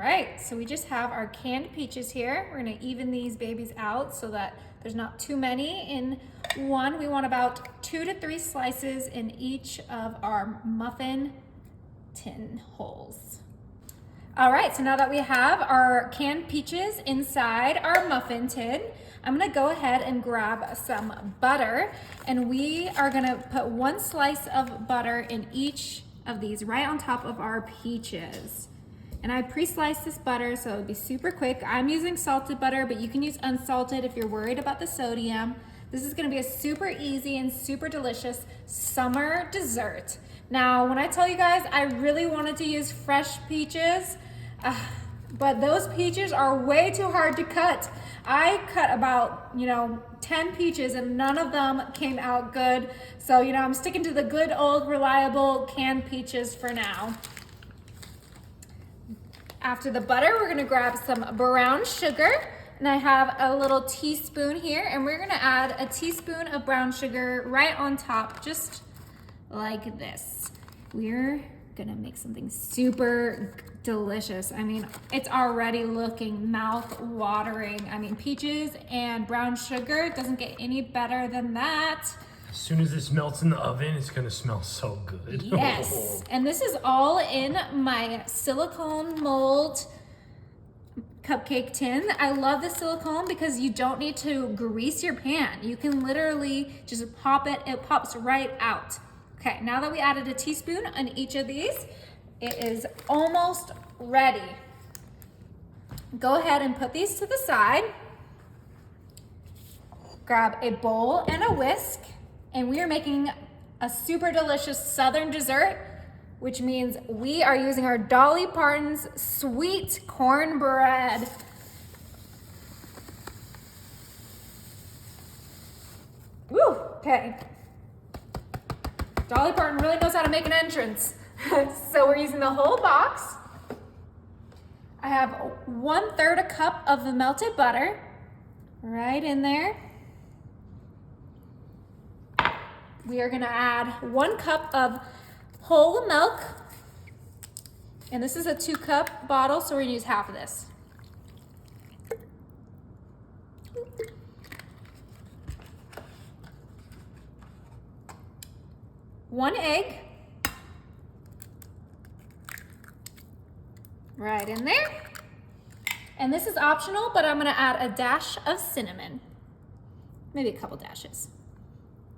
right, so we just have our canned peaches here. We're gonna even these babies out so that there's not too many in one. We want about 2 to 3 slices in each of our muffin tin holes. All right, so now that we have our canned peaches inside our muffin tin, I'm gonna go ahead and grab some butter, and we are gonna put 1 slice of butter in each of these right on top of our peaches. And I pre-sliced this butter so it would be super quick. I'm using salted butter, but you can use unsalted if you're worried about the sodium. This is gonna be a super easy and super delicious summer dessert. Now, when I tell you guys, I really wanted to use fresh peaches, but those peaches are way too hard to cut. I cut about, 10 peaches and none of them came out good. So, I'm sticking to the good old reliable canned peaches for now. After the butter, we're gonna grab some brown sugar, and I have a little teaspoon here, and we're gonna add a teaspoon of brown sugar right on top, just like this. We're gonna make something super delicious. I mean, it's already looking mouth-watering. I mean, peaches and brown sugar doesn't get any better than that. As soon as this melts in the oven, it's gonna smell so good. Yes, and this is all in my silicone mold cupcake tin. I love the silicone because you don't need to grease your pan. You can literally just pop it pops right out. Okay, now that we added a teaspoon on each of these, it is almost ready. Go ahead and put these to the side. Grab a bowl and a whisk. And we are making a super delicious Southern dessert, which means we are using our Dolly Parton's sweet cornbread. Woo, okay. Dolly Parton really knows how to make an entrance. So we're using the whole box. I have 1/3 a cup of the melted butter right in there. We are gonna add 1 cup of whole milk. And this is a 2-cup bottle, so we're gonna use half of this. 1 egg. Right in there. And this is optional, but I'm gonna add a dash of cinnamon. Maybe a couple dashes.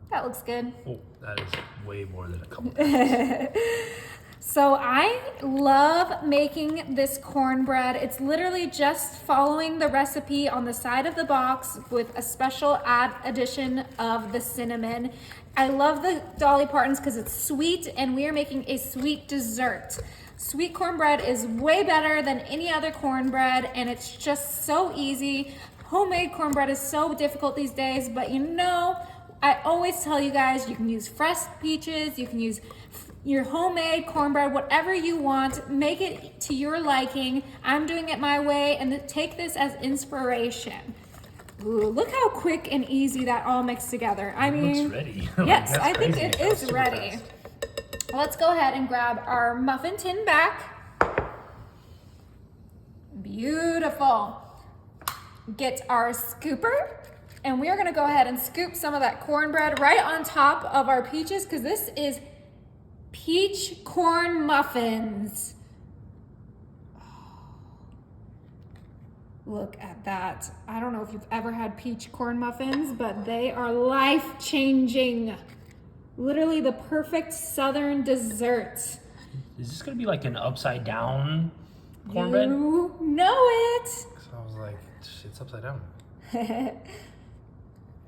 That looks good. Oh, that is way more than a couple. So I love making this cornbread. It's literally just following the recipe on the side of the box with a special addition of the cinnamon. I love the Dolly Partons because it's sweet, and we are making a sweet dessert. Sweet cornbread is way better than any other cornbread, and it's just so easy. Homemade cornbread is so difficult these days, but I always tell you guys, you can use fresh peaches, you can use your homemade cornbread, whatever you want, make it to your liking. I'm doing it my way, and take this as inspiration. Ooh, look how quick and easy that all mixed together. I mean, looks ready. Yes, That's I think crazy. it is ready. Fast. Let's go ahead and grab our muffin tin back. Beautiful. Get our scooper, and we are gonna go ahead and scoop some of that cornbread right on top of our peaches, because this is peach corn muffins. Look at that. I don't know if you've ever had peach corn muffins, but they are life-changing. Literally the perfect Southern dessert. Is this gonna be like an upside down cornbread? You know it. So I was like, it's upside down.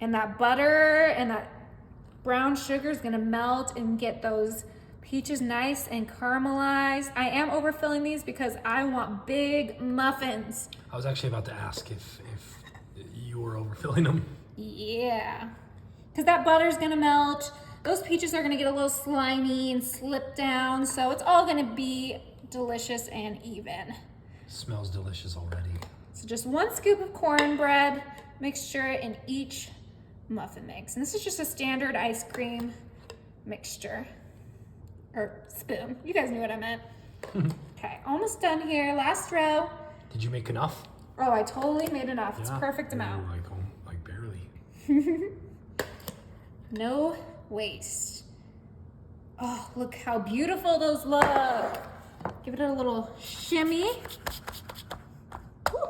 And that butter and that brown sugar is gonna melt and get those peaches nice and caramelized. I am overfilling these because I want big muffins. I was actually about to ask if you were overfilling them. Yeah, because that butter's gonna melt. Those peaches are gonna get a little slimy and slip down, so it's all gonna be delicious and even. Smells delicious already. So just 1 scoop of cornbread mixture in each muffin mix. And this is just a standard ice cream mixture. Or spoon. You guys knew what I meant. Okay, almost done here. Last row. Did you make enough? Oh, I totally made enough. It's Yeah. perfect amount. Like barely. No waste. Oh, look how beautiful those look. Give it a little shimmy. Woo.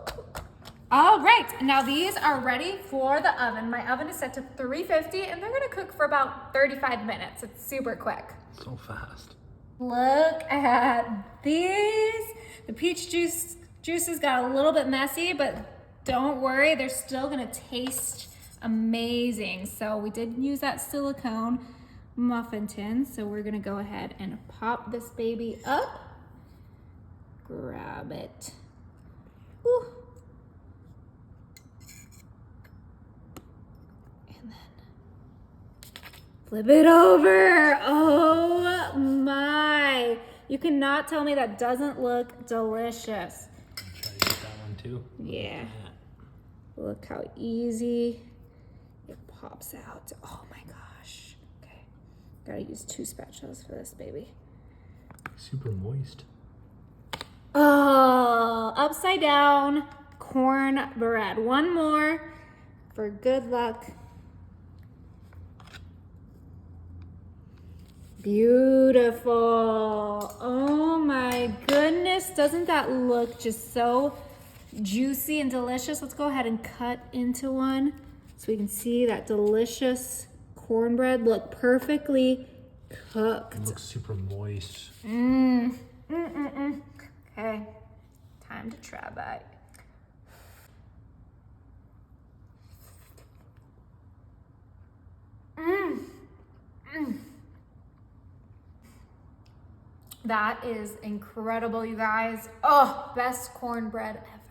All right, now these are ready for the oven. My oven is set to 350 and they're gonna cook for about 35 minutes. It's super quick. So fast. Look at these. The peach juices got a little bit messy, but don't worry, they're still gonna taste amazing. So we did use that silicone muffin tin. So we're gonna go ahead and pop this baby up. Grab it. Ooh. And then flip it over. Oh my. You cannot tell me that doesn't look delicious. Try to get that one too. Yeah. Look how easy it pops out. Oh my gosh. Okay. Gotta use 2 spatulas for this baby. Super moist. Oh, upside down cornbread. One more for good luck. Beautiful. Oh my goodness. Doesn't that look just so juicy and delicious? Let's go ahead and cut into one so we can see that delicious cornbread look perfectly cooked. It looks super moist. Okay, time to try that. That is incredible, you guys. Oh, best cornbread ever.